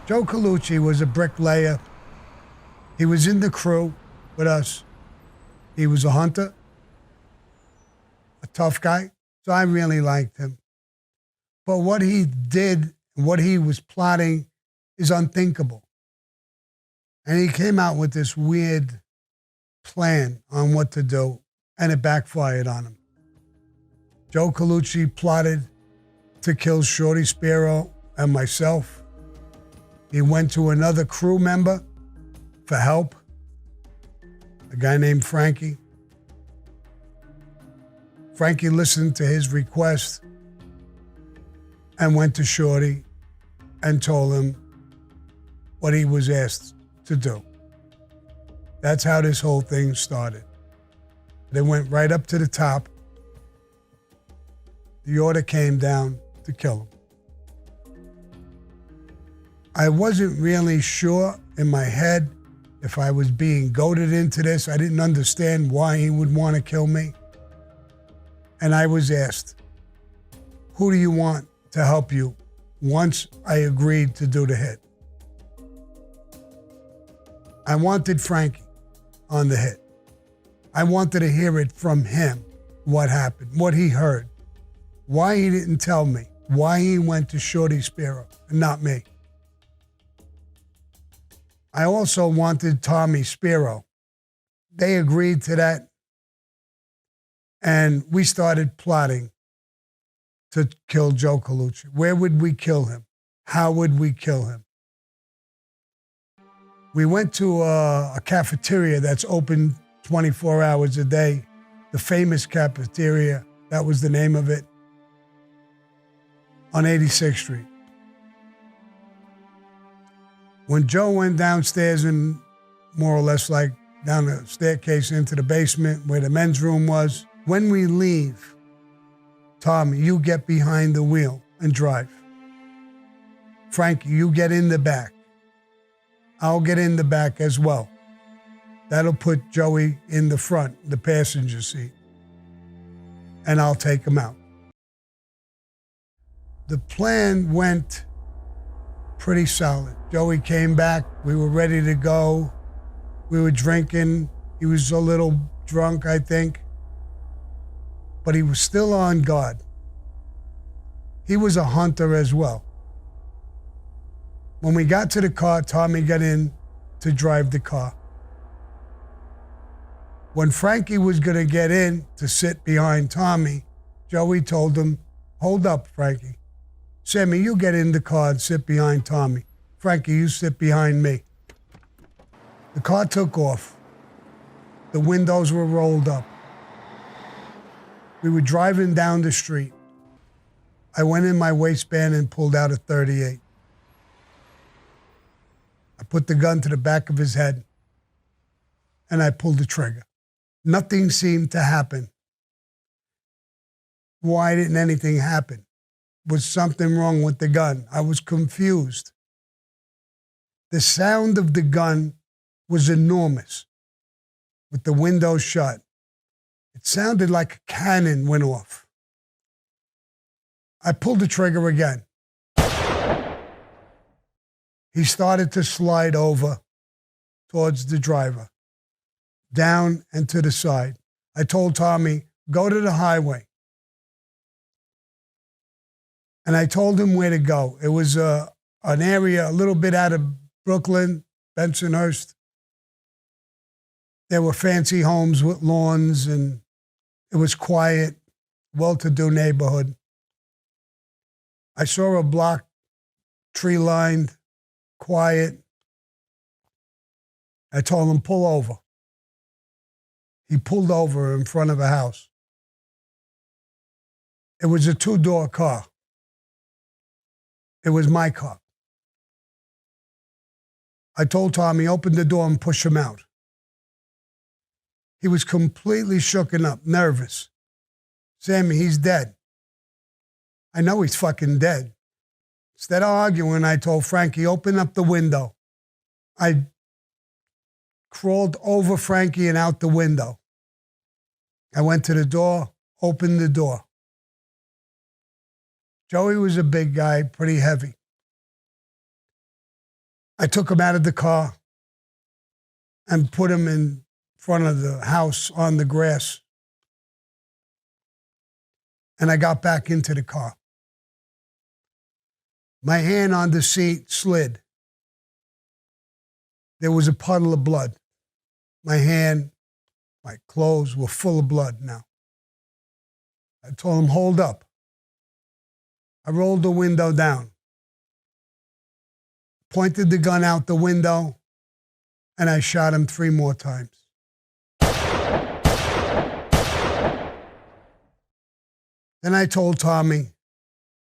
Joe Colucci was a bricklayer. He was in the crew with us. He was a hunter, a tough guy, so I really liked him. But what he did, what he was plotting is unthinkable. And he came out with this weird plan on what to do, and it backfired on him. Joe Colucci plotted to kill Shorty Spiro and myself. He went to another crew member for help, a guy named Frankie. Frankie listened to his request and went to Shorty and told him what he was asked to do. That's how this whole thing started. They went right up to the top. The order came down to kill him. I wasn't really sure in my head if I was being goaded into this. I didn't understand why he would want to kill me. And I was asked, who do you want to help you once I agreed to do the hit? I wanted Frankie on the hit. I wanted to hear it from him, what happened, what he heard, why he didn't tell me, why he went to Shorty Spiro and not me. I also wanted Tommy Spiro. They agreed to that, and we started plotting to kill Joe Colucci. Where would we kill him? How would we kill him? We went to a cafeteria that's open 24 hours a day, the famous cafeteria, that was the name of it, on 86th Street. When Joe went downstairs and more or less like down the staircase into the basement where the men's room was, when we leave, Tommy, you get behind the wheel and drive. Frankie, you get in the back. I'll get in the back as well. That'll put Joey in the front, the passenger seat, and I'll take him out. The plan went pretty solid. Joey came back. We were ready to go. We were drinking. He was a little drunk, I think, but he was still on guard. He was a hunter as well. When we got to the car, Tommy got in to drive the car. When Frankie was going to get in to sit behind Tommy, Joey told him, hold up, Frankie. Sammy, you get in the car and sit behind Tommy. Frankie, you sit behind me. The car took off. The windows were rolled up. We were driving down the street. I went in my waistband and pulled out a .38. I put the gun to the back of his head, and I pulled the trigger. Nothing seemed to happen. Why didn't anything happen? Was something wrong with the gun? I was confused. The sound of the gun was enormous, with the window shut. It sounded like a cannon went off. I pulled the trigger again. He started to slide over towards the driver, down and to the side. I told Tommy, go to the highway. And I told him where to go. It was an area a little bit out of Brooklyn, Bensonhurst. There were fancy homes with lawns, and it was quiet, well-to-do neighborhood. I saw a block, tree-lined, quiet. I told him, pull over. He pulled over in front of a house. It was a two-door car. It was my car. I told Tommy, open the door and push him out. He was completely shooken up, nervous. Sammy, he's dead. I know he's fucking dead. Instead of arguing, I told Frankie, open up the window. I crawled over Frankie and out the window. I went to the door, opened the door. Joey was a big guy, pretty heavy. I took him out of the car and put him in front of the house on the grass. And I got back into the car. My hand on the seat slid. There was a puddle of blood. My hand, my clothes were full of blood now. I told him, hold up. I rolled the window down, pointed the gun out the window, and I shot him 3 more times. Then I told Tommy,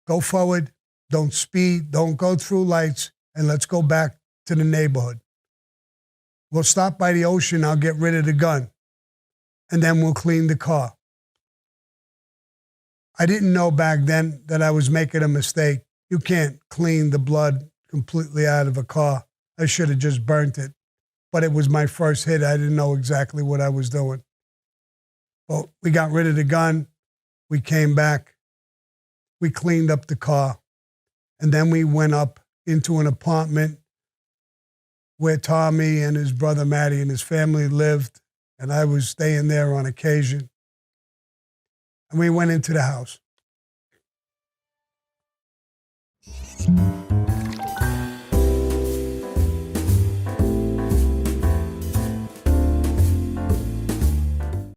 go forward, don't speed, don't go through lights, and let's go back to the neighborhood. We'll stop by the ocean, I'll get rid of the gun, and then we'll clean the car. I didn't know back then that I was making a mistake. You can't clean the blood completely out of a car. I should have just burnt it. But it was my first hit. I didn't know exactly what I was doing. Well, we got rid of the gun. We came back. We cleaned up the car. And then we went up into an apartment where Tommy and his brother Matty and his family lived. And I was staying there on occasion. And we went into the house.